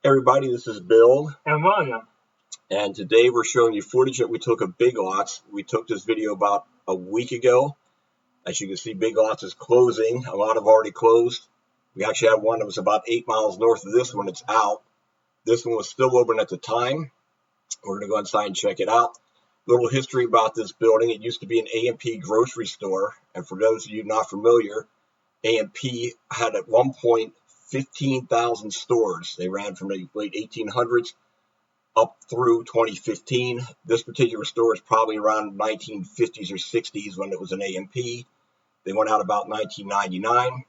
Everybody, this is Bill, and William. And today we're showing you footage that we took of Big Lots. We took this video about a week ago. As you can see, Big Lots is closing. A lot have already closed. We actually had one that was about 8 miles north of this one. It's out. This one was still open at the time. We're going to go inside and check it out. Little history about this building. It used to be an A&P grocery store. And for those of you not familiar, A&P had at one point 15,000 stores. They ran from the late 1800s up through 2015. This particular store is probably around 1950s or 60s when it was an A&P. They went out about 1999.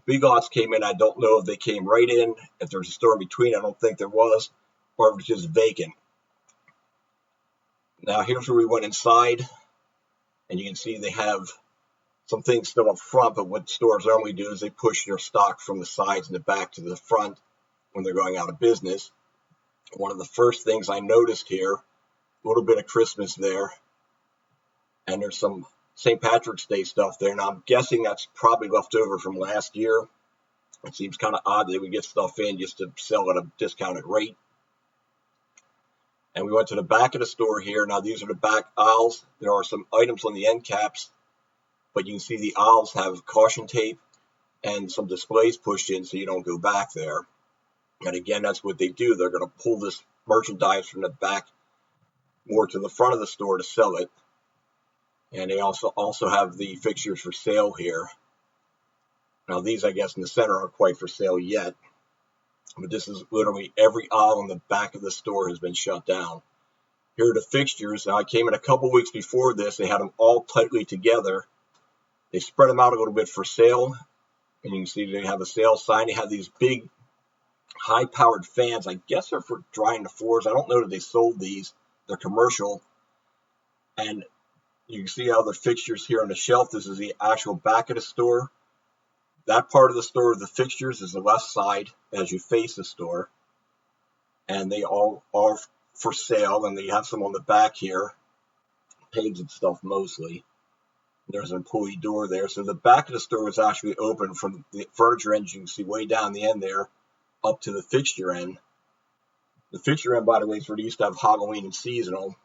Big Lots came in. I don't know if they came right in, if there's a store in between. I don't think there was, or if it was just vacant. Now here's where we went inside, and you can see they have some things still up front, but what stores normally do is they push their stock from the sides and the back to the front when they're going out of business. One of the first things I noticed here, a little bit of Christmas there, and there's some St. Patrick's Day stuff there. Now I'm guessing that's probably left over from last year. It seems kind of odd that they would get stuff in just to sell at a discounted rate. And we went to the back of the store here. Now these are the back aisles. There are some items on the end caps, but you can see the aisles have caution tape and some displays pushed in so you don't go back there. And again, that's what they do. They're going to pull this merchandise from the back more to the front of the store to sell it. And they also have the fixtures for sale here. Now these, I guess, in the center aren't quite for sale yet. But this is literally every aisle in the back of the store has been shut down. Here are the fixtures. Now I came in a couple weeks before this. They had them all tightly together. They spread them out a little bit for sale. And you can see they have a sale sign. They have these big high-powered fans. I guess they're for drying the floors. I don't know that they sold these. They're commercial. And you can see how the fixtures here on the shelf. This is the actual back of the store. That part of the store, the fixtures, is the left side as you face the store. And they all are for sale. And they have some on the back here. Pegs and stuff mostly. There's an employee door there. So the back of the store was actually open from the furniture end. You can see way down the end there up to the fixture end. The fixture end, by the way, is where they used to have Halloween and seasonal.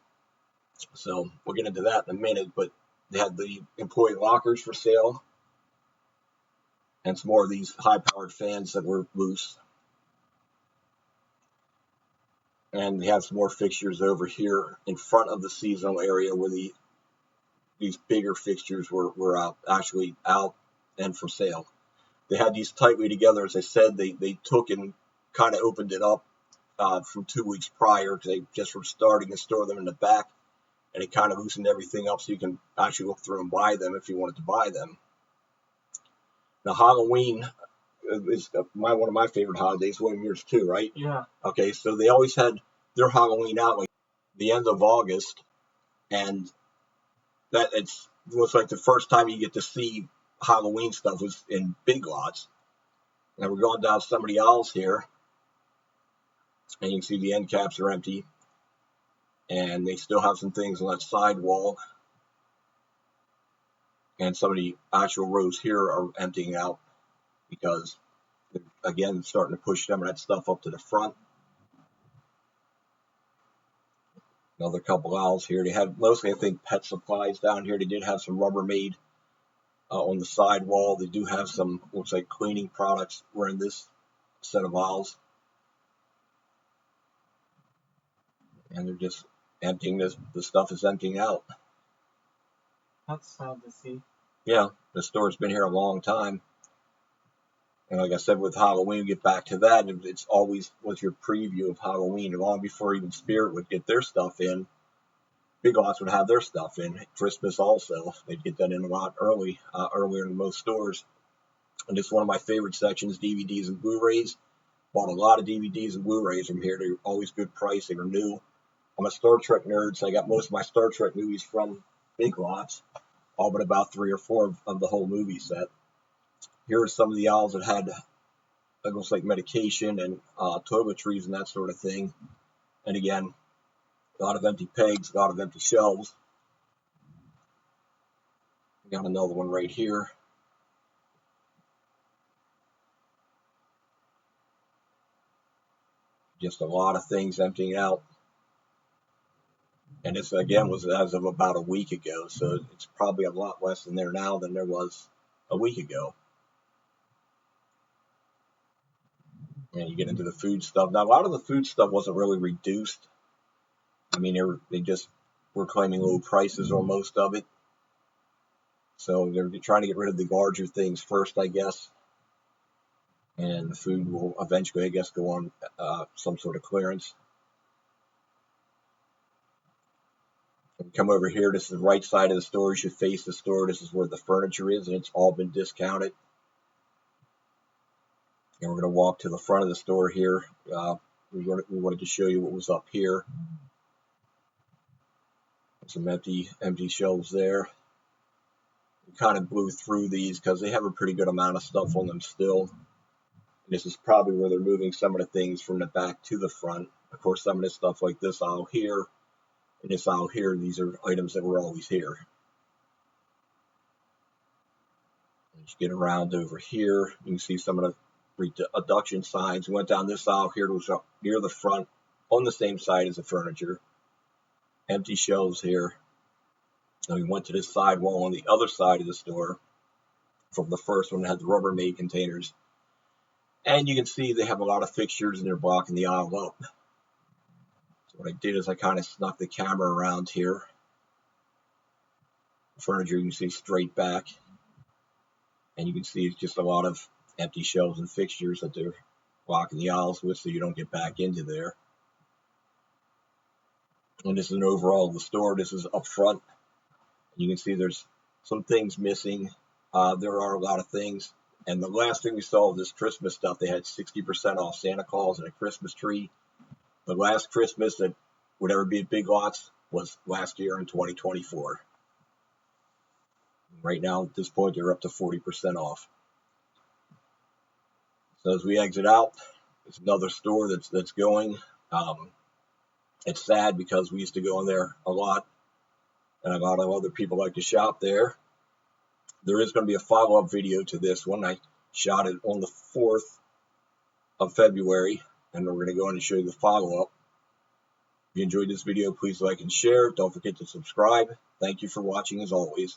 So we'll get into that in a minute. But they had the employee lockers for sale. And some more of these high-powered fans that were loose. And they have some more fixtures over here in front of the seasonal area where these bigger fixtures were actually out and for sale. They had these tightly together. As I said, they took and kind of opened it up from 2 weeks prior because they just were starting to store them in the back. And it kind of loosened everything up so you can actually look through and buy them if you wanted to buy them. Now, Halloween is one of my favorite holidays. One of yours too, right? Yeah. Okay, so they always had their Halloween out like the end of August. And that was like the first time you get to see Halloween stuff was in Big Lots. Now we're going down some of the aisles here, and you can see the end caps are empty, and they still have some things on that side wall, and some of the actual rows here are emptying out because, again, starting to push some of that stuff up to the front. Another couple aisles here. They had mostly, I think, pet supplies down here. They did have some Rubbermaid on the side wall. They do have some, looks like, cleaning products were in this set of aisles. And they're just emptying this. The stuff is emptying out. That's sad to see. Yeah, the store's been here a long time. And like I said, with Halloween, we get back to that. It's always was your preview of Halloween. Long before even Spirit would get their stuff in, Big Lots would have their stuff in. Christmas also. They'd get that in a lot earlier than most stores. And it's one of my favorite sections, DVDs and Blu-rays. Bought a lot of DVDs and Blu-rays from here. They're always good price. They were new. I'm a Star Trek nerd, so I got most of my Star Trek movies from Big Lots. All but about 3 or 4 of the whole movie set. Here are some of the aisles that had, it looks like medication and toiletries and that sort of thing. And again, a lot of empty pegs, a lot of empty shelves. We got another one right here. Just a lot of things emptying out. And this, again, was as of about a week ago, so it's probably a lot less in there now than there was a week ago. And you get into the food stuff. Now, a lot of the food stuff wasn't really reduced. I mean, they just were claiming low prices on most of it. So they're trying to get rid of the larger things first, I guess. And the food will eventually, I guess, go on some sort of clearance. And come over here. This is the right side of the store. You should face the store. This is where the furniture is, and it's all been discounted. And we're going to walk to the front of the store here. We wanted to show you what was up here. Some empty shelves there. We kind of blew through these because they have a pretty good amount of stuff on them still. And this is probably where they're moving some of the things from the back to the front. Of course, some of this stuff like this aisle here and this aisle here, these are items that were always here. As you get around over here, you can see some of the reduction signs. We went down this aisle here, was up near the front on the same side as the furniture. Empty shelves here. And we went to this side wall on the other side of the store from the first one that had the Rubbermaid containers. And you can see they have a lot of fixtures and they're blocking the aisle up. So what I did is I kind of snuck the camera around here. The furniture you can see straight back. And you can see it's just a lot of empty shelves and fixtures that they're blocking the aisles with so you don't get back into there. And this is an overall of the store. This is up front. You can see there's some things missing. There are a lot of things. And the last thing we saw of this Christmas stuff, they had 60% off Santa Claus and a Christmas tree. The last Christmas that would ever be at Big Lots was last year in 2024. Right now, at this point, they're up to 40% off. So as we exit out, it's another store that's going. It's sad because we used to go in there a lot, and a lot of other people like to shop there. There is going to be a follow-up video to this one. I shot it on the 4th of February, and we're going to go in and show you the follow-up. If you enjoyed this video, please like and share. Don't forget to subscribe. Thank you for watching as always.